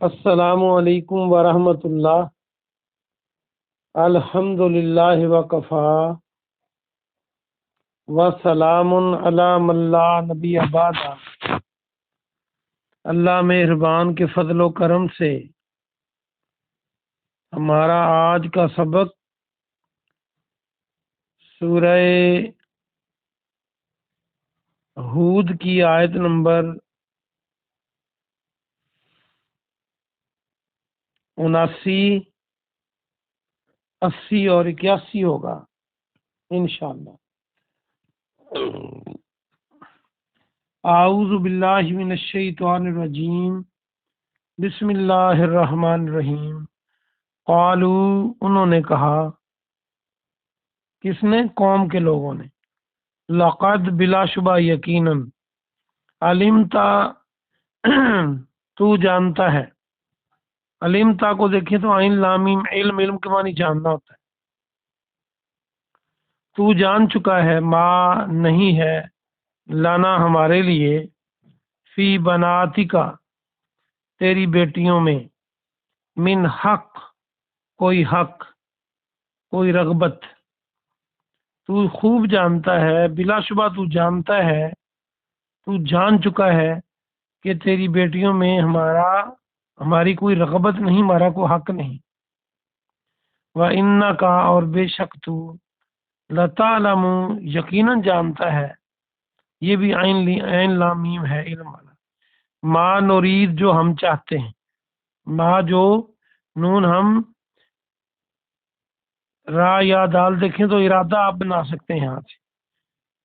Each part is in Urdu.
السلام علیکم ورحمۃ اللہ۔ الحمد للہ وکفا وسلام علی من لا نبی بعد۔ اللہ مہربان کے فضل و کرم سے ہمارا آج کا سبق سورہ ہود کی آیت نمبر 79، 80 اور 81 ہوگا انشاءاللہ۔ اعوذ باللہ من الشیطان الرجیم، بسم اللہ الرحمن الرحیم۔ قالو، انہوں نے کہا، کس نے؟ قوم کے لوگوں نے۔ لقد، بلا شبہ یقیناً، علمتا، تو جانتا ہے۔ علمتا کو دیکھیں تو عین لام میم، علم، علم کے معنی جاننا ہوتا ہے۔ تو جان چکا ہے، ما نہیں ہے، لانا ہمارے لیے، فی بناتی کا تیری بیٹیوں میں، من حق کوئی حق، کوئی رغبت۔ تو خوب جانتا ہے، بلا شبہ تو جانتا ہے، تو جان چکا ہے کہ تیری بیٹیوں میں ہماری کوئی رغبت نہیں، ہمارا کوئی حق نہیں۔ وَإِنَّكَ، اور بے شک تو، لَتَعْلَمُ، یقیناً جانتا ہے، یہ بھی عین لام میم ہے، علم والا۔ ما نرید، جو ہم چاہتے ہیں، ما جو نون ہم را یا دال دیکھیں تو ارادہ آپ بنا سکتے ہیں یہاں سے،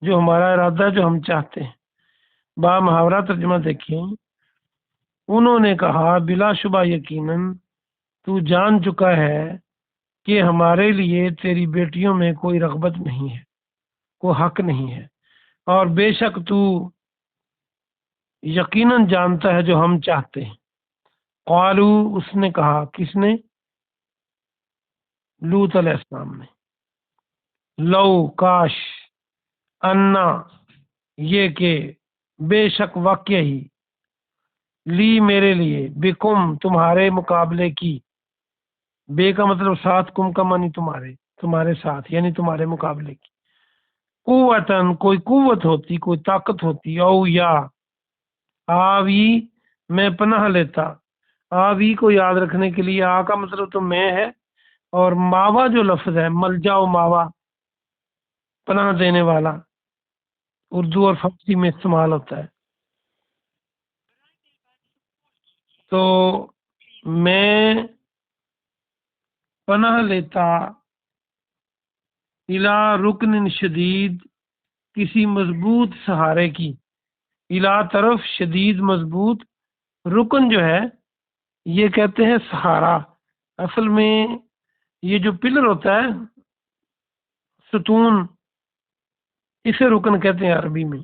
جو ہمارا ارادہ ہے، جو ہم چاہتے ہیں۔ با محاورہ ترجمہ دیکھیں، انہوں نے کہا، بلا شبہ یقیناً تو جان چکا ہے کہ ہمارے لیے تیری بیٹیوں میں کوئی رغبت نہیں ہے، کوئی حق نہیں ہے، اور بے شک تو یقیناً جانتا ہے جو ہم چاہتے ہیں۔ قالو، اس نے کہا، کس نے؟ لوط علیہ السلام نے۔ لو، کاش، انا، یہ کہ، بے شک واقع ہی، لی میرے لیے، بکم تمہارے مقابلے کی، بے کا مطلب ساتھ، کم کا معنی تمہارے ساتھ، یعنی تمہارے مقابلے کی، قوتاً کوئی قوت ہوتی، کوئی طاقت ہوتی، او یا آوی میں پناہ لیتا۔ آوی کو یاد رکھنے کے لیے، آ کا مطلب تو میں ہے، اور ماوا جو لفظ ہے، ملجا و ماوا، پناہ دینے والا، اردو اور فارسی میں استعمال ہوتا ہے۔ تو میں پناہ لیتا، الا رکن شدید، کسی مضبوط سہارے کی، الا طرف، شدید مضبوط، رکن جو ہے یہ کہتے ہیں سہارا۔ اصل میں یہ جو پلر ہوتا ہے، ستون، اسے رکن کہتے ہیں عربی میں،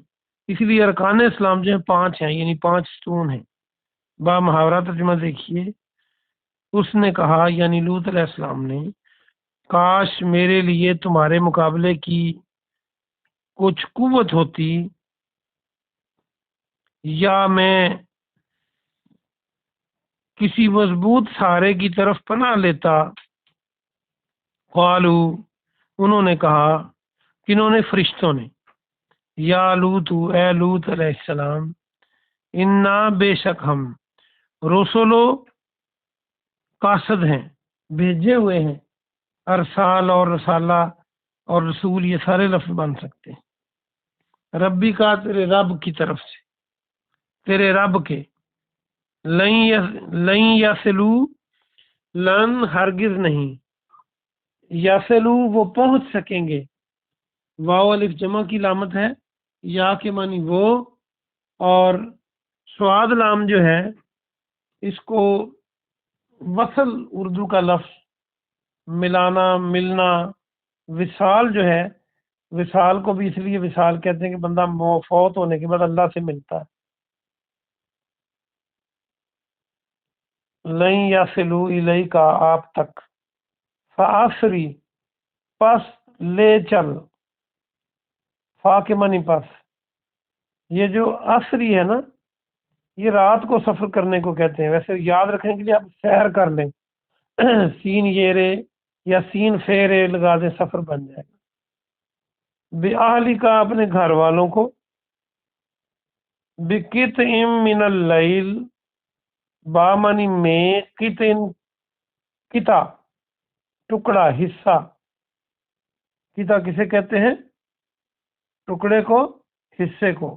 اس لیے ارکان اسلام جو ہیں 5 ہیں، یعنی 5 ستون ہیں۔ با محاورہ ترجمہ دیکھیے، اس نے کہا، یعنی لوط علیہ السلام نے، کاش میرے لیے تمہارے مقابلے کی کچھ قوت ہوتی، یا میں کسی مضبوط سہارے کی طرف پناہ لیتا۔ قالو، انہوں نے کہا، کنہوں نے؟ فرشتوں نے، یا لوط، اے لوط علیہ السلام، انا، بے شک ہم، رسولو، قاصد ہیں، بھیجے ہوئے ہیں، ارسال اور رسالہ اور رسول یہ سارے لفظ بن سکتے ہیں۔ ربی کا، تیرے رب کی طرف سے، تیرے رب کے، لن یصلو، لن ہرگز نہیں، یصلو وہ پہنچ سکیں گے، واو الف جمع کی علامت ہے، یا کے معنی وہ، اور سواد لام جو ہے اس کو وصل اردو کا لفظ، ملانا، ملنا، وصال جو ہے، وصال کو بھی اس لیے وصال کہتے ہیں کہ بندہ فوت ہونے کے بعد اللہ سے ملتا ہے۔ لن یصلو الیک، آپ تک، فاسری، پس لے چل، فا کے معنی پس، یہ جو اسری ہے نا، یہ رات کو سفر کرنے کو کہتے ہیں، ویسے یاد رکھنے کے لیے آپ سیر کر لیں سین یرے یا سین فیرے لگا دیں، سفر بن جائے گا۔ بے اہلی کا اپنے گھر والوں کو، بکت من اللیل بامنی میں، کتن کتا ٹکڑا حصہ، کتا کسے کہتے ہیں؟ ٹکڑے کو، حصے کو۔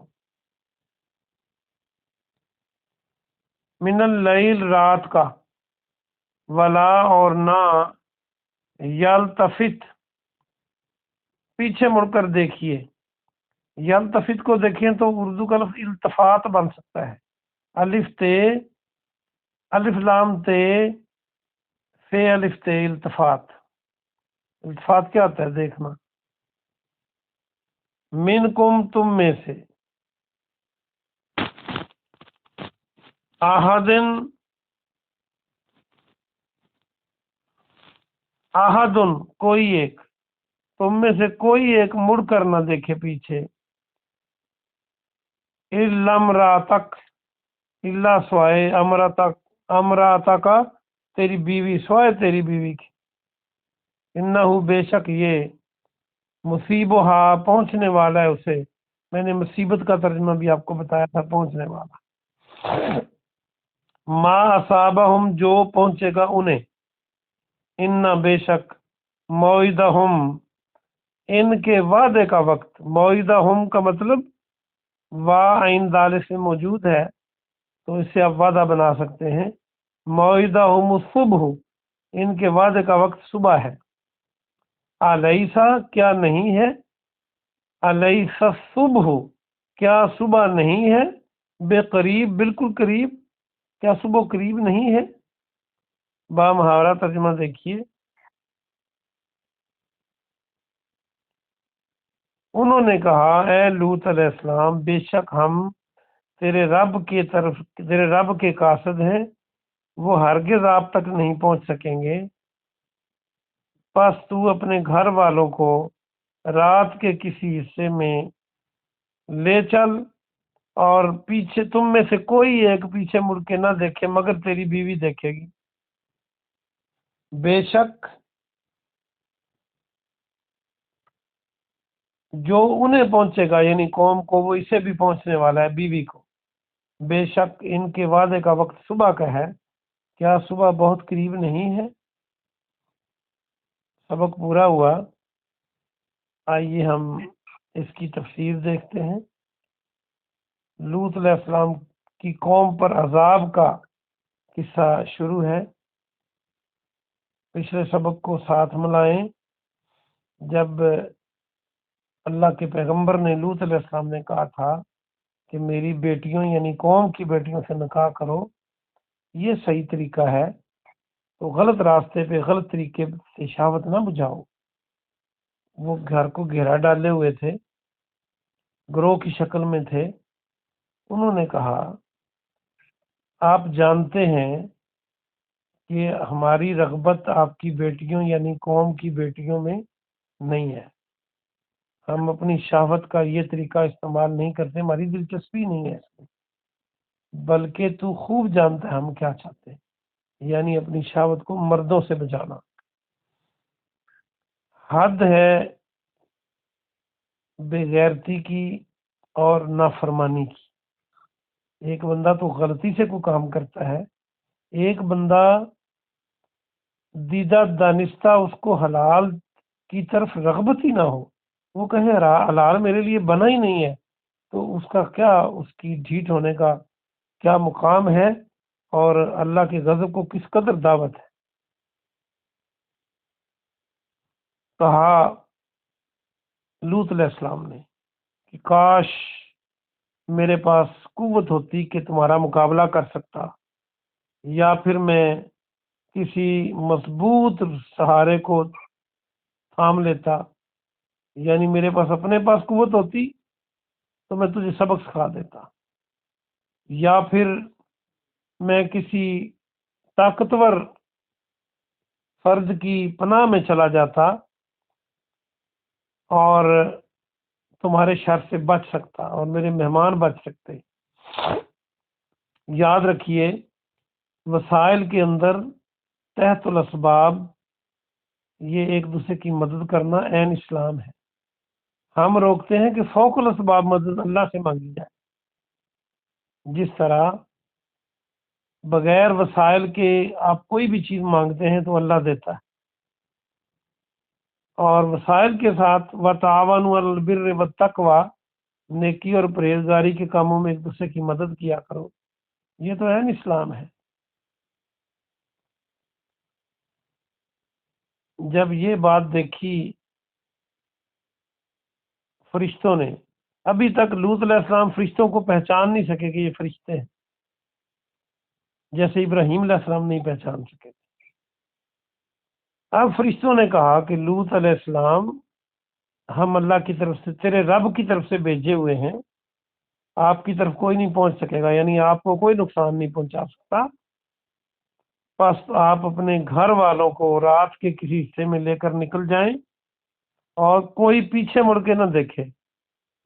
من اللیل رات کا، ولا اور نہ، یلتفت پیچھے مڑ کر دیکھیے، یلتفت کو دیکھیں تو اردو کا لفظ التفات بن سکتا ہے، الف تے، الف لام تے، فے الف تے، التفات۔ التفات کیا ہوتا ہے دیکھنا؟ منکم تم میں سے، احدن احدن کوئی ایک، تم میں سے کوئی ایک مڑ کر نہ دیکھے پیچھے، الا امراتک، الا سوائے امراتک، امراتک کا تیری بیوی، سوائے تیری بیوی کی، انہو بے شک یہ، مصیبہا پہنچنے والا ہے اسے، میں نے مصیبت کا ترجمہ بھی آپ کو بتایا تھا، پہنچنے والا۔ ما اصابہم جو پہنچے گا انہیں، ان بے شک، موعدہم ان کے وعدے کا وقت، موعدہم کا مطلب وا عین دال سے موجود ہے تو اس سے آپ وعدہ بنا سکتے ہیں، موعدہم الصبح ان کے وعدے کا وقت صبح ہے، الیسا کیا نہیں ہے، الیسا الصبح کیا صبح نہیں ہے، بے قریب بالکل قریب، کیا صبح قریب نہیں ہے۔ با محاورہ ترجمہ دیکھیے، انہوں نے کہا اے لوط علیہ السلام، بے شک ہم تیرے رب کی طرف، تیرے رب کے قاصد ہیں، وہ ہرگز آپ تک نہیں پہنچ سکیں گے، بس تو اپنے گھر والوں کو رات کے کسی حصے میں لے چل، اور پیچھے تم میں سے کوئی ایک پیچھے مڑ کے نہ دیکھے مگر تیری بیوی دیکھے گی، بے شک جو انہیں پہنچے گا یعنی قوم کو، وہ اسے بھی پہنچنے والا ہے، بیوی کو، بے شک ان کے وعدے کا وقت صبح کا ہے، کیا صبح بہت قریب نہیں ہے۔ سبق پورا ہوا، آئیے ہم اس کی تفسیر دیکھتے ہیں۔ لوط علیہ السلام کی قوم پر عذاب کا قصہ شروع ہے۔ پچھلے سبق کو ساتھ ملائیں، جب اللہ کے پیغمبر نے لوط علیہ السلام نے کہا تھا کہ میری بیٹیوں یعنی قوم کی بیٹیوں سے نکاح کرو، یہ صحیح طریقہ ہے، تو غلط راستے پہ غلط طریقے سے شہوت نہ بجھاؤ۔ وہ گھر کو گھیرا ڈالے ہوئے تھے، گروہ کی شکل میں تھے، انہوں نے کہا آپ جانتے ہیں کہ ہماری رغبت آپ کی بیٹیوں یعنی قوم کی بیٹیوں میں نہیں ہے، ہم اپنی شہوت کا یہ طریقہ استعمال نہیں کرتے، ہماری دلچسپی نہیں ہے اس میں، بلکہ تو خوب جانتا ہے ہم کیا چاہتے ہیں، یعنی اپنی شہوت کو مردوں سے بچانا۔ حد ہے بے غیرتی کی اور نافرمانی کی، ایک بندہ تو غلطی سے کوئی کام کرتا ہے، ایک بندہ دیدہ دانستہ اس کو حلال کی طرف رغبت ہی نہ ہو، وہ کہے حلال میرے لیے بنا ہی نہیں ہے، تو اس کا کیا، اس کی ڈھیٹ ہونے کا کیا مقام ہے، اور اللہ کے غضب کو کس قدر دعوت ہے۔ کہا لوط علیہ السلام نے کہ کاش میرے پاس قوت ہوتی کہ تمہارا مقابلہ کر سکتا، یا پھر میں کسی مضبوط سہارے کو تھام لیتا، یعنی میرے پاس اپنے پاس قوت ہوتی تو میں تجھے سبق سکھا دیتا، یا پھر میں کسی طاقتور فرد کی پناہ میں چلا جاتا اور تمہارے شر سے بچ سکتا اور میرے مہمان بچ سکتے۔ یاد رکھیے وسائل کے اندر تحت الاسباب یہ ایک دوسرے کی مدد کرنا عین اسلام ہے. ہم روکتے ہیں کہ فوق الاسباب مدد اللہ سے مانگی جائے. جس طرح بغیر وسائل کے آپ کوئی بھی چیز مانگتے ہیں تو اللہ دیتا ہے، اور وسائل کے ساتھ وتعاونوا علی البر والتقوی، نیکی اور پرہیزگاری کے کاموں میں ایک دوسرے کی مدد کیا کرو. یہ تو عین اسلام ہے. جب یہ بات دیکھی فرشتوں نے، ابھی تک لوط علیہ السلام فرشتوں کو پہچان نہیں سکے کہ یہ فرشتے ہیں، جیسے ابراہیم علیہ السلام نہیں پہچان سکے. اب فرشتوں نے کہا کہ لوط علیہ السلام ہم اللہ کی طرف سے، تیرے رب کی طرف سے بھیجے ہوئے ہیں، آپ کی طرف کوئی نہیں پہنچ سکے گا، یعنی آپ کو کوئی نقصان نہیں پہنچا سکتا. بس آپ اپنے گھر والوں کو رات کے کسی حصے میں لے کر نکل جائیں اور کوئی پیچھے مڑ کے نہ دیکھے،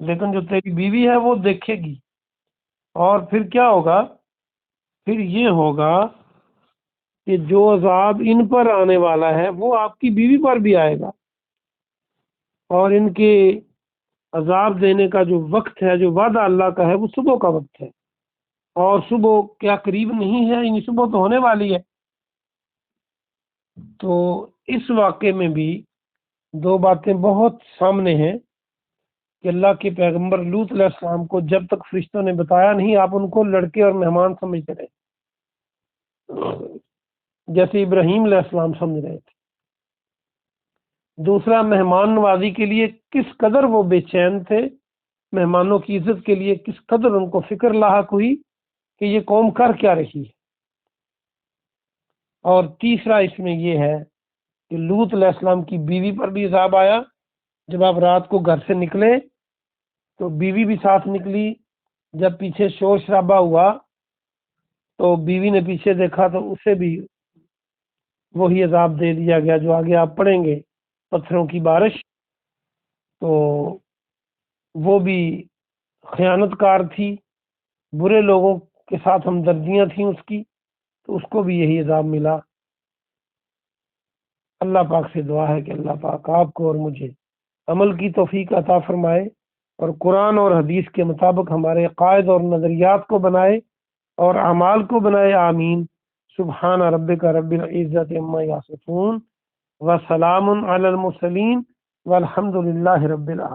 لیکن جو تیری بیوی ہے وہ دیکھے گی. اور پھر کیا ہوگا؟ پھر یہ ہوگا کہ جو عذاب ان پر آنے والا ہے وہ آپ کی بیوی پر بھی آئے گا، اور ان کے عذاب دینے کا جو وقت ہے، جو وعدہ اللہ کا ہے، وہ صبح کا وقت ہے، اور صبح کیا قریب نہیں ہے؟ یعنی صبح تو ہونے والی ہے. تو اس واقعے میں بھی دو باتیں بہت سامنے ہیں کہ اللہ کے پیغمبر لوط علیہ السلام کو جب تک فرشتوں نے بتایا نہیں، آپ ان کو لڑکے اور مہمان سمجھتے رہے، جیسے ابراہیم علیہ السلام سمجھ رہے تھے. دوسرا، مہمان نوازی کے لیے کس قدر وہ بے چین تھے، مہمانوں کی عزت کے لیے کس قدر ان کو فکر لاحق ہوئی کہ یہ قوم کر کیا رہی ہے. اور تیسرا اس میں یہ ہے کہ لوط علیہ السلام کی بیوی پر بھی عذاب آیا. جب آپ رات کو گھر سے نکلے تو بیوی بھی ساتھ نکلی. جب پیچھے شور شرابہ ہوا تو بیوی نے پیچھے دیکھا تو اسے بھی وہی عذاب دے دیا گیا جو آگے آپ پڑھیں گے، پتھروں کی بارش. تو وہ بھی خیانت کار تھی، برے لوگوں کے ساتھ ہمدردیاں تھیں اس کی، تو اس کو بھی یہی عذاب ملا. اللہ پاک سے دعا ہے کہ اللہ پاک آپ کو اور مجھے عمل کی توفیق عطا فرمائے، اور قرآن اور حدیث کے مطابق ہمارے عقائد اور نظریات کو بنائے اور اعمال کو بنائے. آمین. سبحان ربک رب العزت عما یصفون وسلام علی المرسلین والحمد للہ رب العالمین.